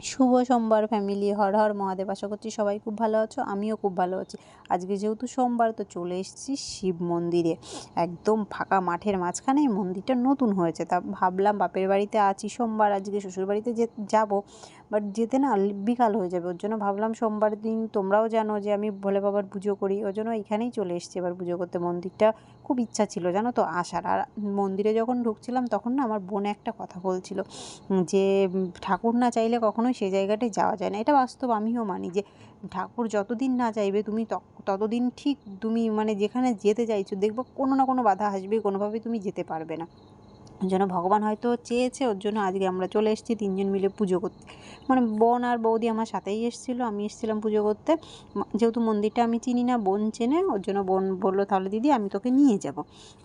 শুভ সোমবার ফ্যামিলি, হর হর মহাদেব। আশা করছি সবাই খুব ভালো আছো, আমিও খুব ভালো আছি। আজকে যেহেতু সোমবার, তো চলে এসেছি শিব মন্দিরে। একদম ফাঁকা মাঠের মাঝখানে এই মন্দিরটা নতুন হয়েছে। তা ভাবলাম বাপের বাড়িতে আছি সোমবার, আজকে শ্বশুর বাড়িতে যাবো, বাট যেতে না বিকাল হয়ে যাবে। ওর জন্য ভাবলাম সোমবার দিন, তোমরাও জানো যে আমি ভোলে বাবার পুজো করি, ওই জন্য এখানেই চলে এসেছি এবার পুজো করতে। মন্দিরটা খুব ইচ্ছা ছিল জানো তো আসার। আর মন্দিরে যখন ঢুকছিলাম তখন না আমার বোন একটা কথা বলছিল যে ঠাকুর না চাইলে কখনোই সেই জায়গাটায় যাওয়া যায় না। এটা বাস্তব, আমিও মানি যে ঠাকুর যতদিন না চাইবে তুমি ততদিন ঠিক তুমি মানে যেখানে যেতে চাইছো দেখবো কোনো না কোনো বাধা আসবে, কোনোভাবেই তুমি যেতে পারবে না। যেন ভগবান হয়তো চেয়েছে, ওর জন্য আজকে আমরা চলে এসেছি 3 জন মিলে পুজো করতে। মানে বোন আর বৌদি আমার সাথেই এসেছিলো, আমি এসেছিলাম পুজো করতে। যেহেতু মন্দিরটা আমি চিনি না, বোন চেনে, ওর জন্য বোন বললো তাহলে দিদি আমি তোকে নিয়ে যাব।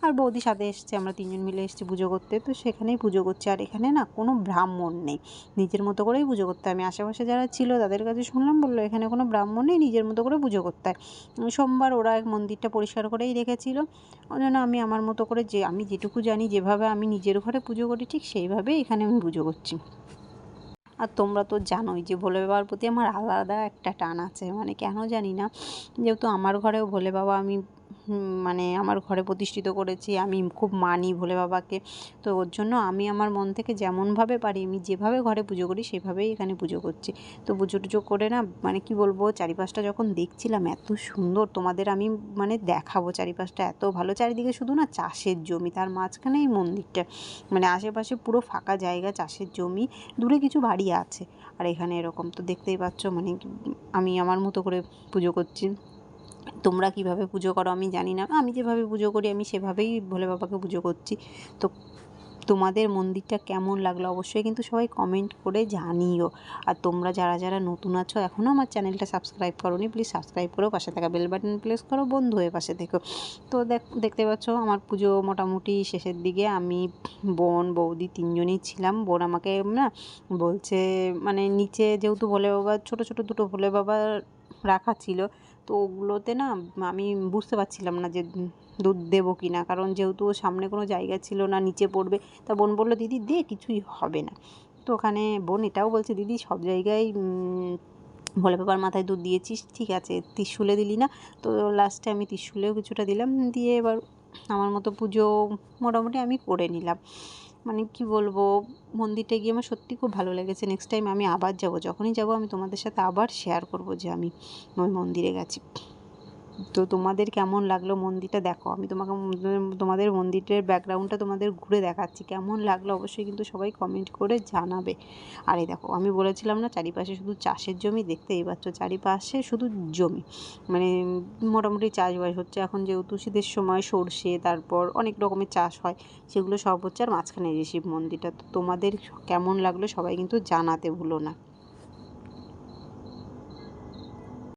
আর বৌদি সাথে এসছে, আমরা 3 জন মিলে এসেছি পুজো করতে। তো সেখানেই পুজো করছি। আর এখানে না কোনো ব্রাহ্মণ নেই, নিজের মতো করেই পুজো করতে হয়। আমি আশেপাশে যারা ছিল তাদের কাছে শুনলাম, বললো এখানে কোনো ব্রাহ্মণ নেই, নিজের মতো করে পুজো করতে হয়। সোমবার ওরা মন্দিরটা পরিষ্কার করেই রেখেছিল, ওই জন্য আমি আমার মতো করে যে আমি যেটুকু জানি, যেভাবে আমি নিজের ঘরে পুজো করি ঠিক সেইভাবেই এখানে আমি পুজো করছি। আর তোমরা তো জানোই যে ভোলে বাবার প্রতি আমার আলাদা একটা টান আছে, মানে কেন জানি না। যেহেতু আমার ঘরেও ভোলে বাবা আমি মানে আমার ঘরে প্রতিষ্ঠিত করেছি, আমি খুব মানি ভোলে বাবাকে। তো ওর জন্য আমি আমার মন থেকে যেমনভাবে পারি, আমি যেভাবে ঘরে পুজো করি সেভাবেই এখানে পুজো করছি। তো পুজো টুজো করে না, মানে কি বলবো, চারিপাশটা যখন দেখছিলাম এত সুন্দর, তোমাদের আমি মানে দেখাবো। চারিপাশটা এত ভালো, চারিদিকে শুধু না চাষের জমি, তার মাঝখানে এই মন্দিরটা। মানে আশেপাশে পুরো ফাঁকা জায়গা, চাষের জমি, দূরে কিছু বাড়ি আছে। আর এখানে এরকম তো দেখতেই পাচ্ছ, মানে আমি আমার মতো করে পুজো করছি। তোমরা কিভাবে পুজো করো আমি জানি না, আমি যেভাবে পুজো করি আমি সেভাবেই ভোলে বাবাকে পুজো করছি। তো তোমাদের মন্দিরটা কেমন লাগলো অবশ্যই কিন্তু সবাই কমেন্ট করে জানিও। আর তোমরা যারা যারা নতুন আছো, এখনও আমার চ্যানেলটা সাবস্ক্রাইব করোনি, প্লিজ সাবস্ক্রাইব করো, পাশে থাকা বেল বাটন প্রেস করো, বন্ধু হয়ে পাশে থেকো। তো দেখতে পাচ্ছ আমার পুজো মোটামুটি শেষের দিকে। আমি বোন বৌদি 3 জনই ছিলাম। বোন আমাকে না বলছে, মানে নিচে যেহেতু ভোলে বাবা ছোটো ছোটো দুটো ভোলে বাবা রাখা ছিল, তো ওগুলোতে না আমি বুঝতে পারছিলাম না যে দুধ দেবো কি না, কারণ যেহেতু সামনে কোনো জায়গা ছিল না, নিচে পড়বে। তা বোন বললো দিদি দে, কিছুই হবে না। তো ওখানে বোন এটাও বলছে দিদি সব জায়গায় ভোলে বাবার মাথায় দুধ দিয়েছিস, ঠিক আছে, ত্রিশূলে দিলি না। তো লাস্টে আমি ত্রিশূলেও কিছুটা দিলাম, দিয়ে এবার আমার মতো পুজো মোটামুটি আমি করে নিলাম। মানে কি বলবো, মন্দিরটা গিয়ে আমার সত্যি খুব ভালো লেগেছে। নেক্সট টাইম আমি আবার যাব, যখনই যাব আমি তোমাদের সাথে আবার শেয়ার করব যে আমি ওই মন্দিরে গেছি। তো তোমাদের কেমন লাগলো মন্দিরটা, দেখো আমি তোমাকে তোমাদের মন্দিরের ব্যাকগ্রাউন্ডটা তোমাদের ঘুরে দেখাচ্ছি, কেমন লাগলো অবশ্যই কিন্তু সবাই কমেন্ট করে জানাবে। আর এই দেখো আমি বলেছিলাম না চারিপাশে শুধু চাষের জমি, দেখতেই পাচ্ছ চারিপাশে শুধু জমি, মানে মোটামুটি চাষবাস হচ্ছে এখন, যেহেতু শীতের সময় সর্ষে, তারপর অনেক রকমের চাষ হয়, সেগুলো সব হচ্ছে। আর মাঝখানে এই শিব মন্দিরটা। তো তোমাদের কেমন লাগলো সবাই কিন্তু জানাতে ভুলো না।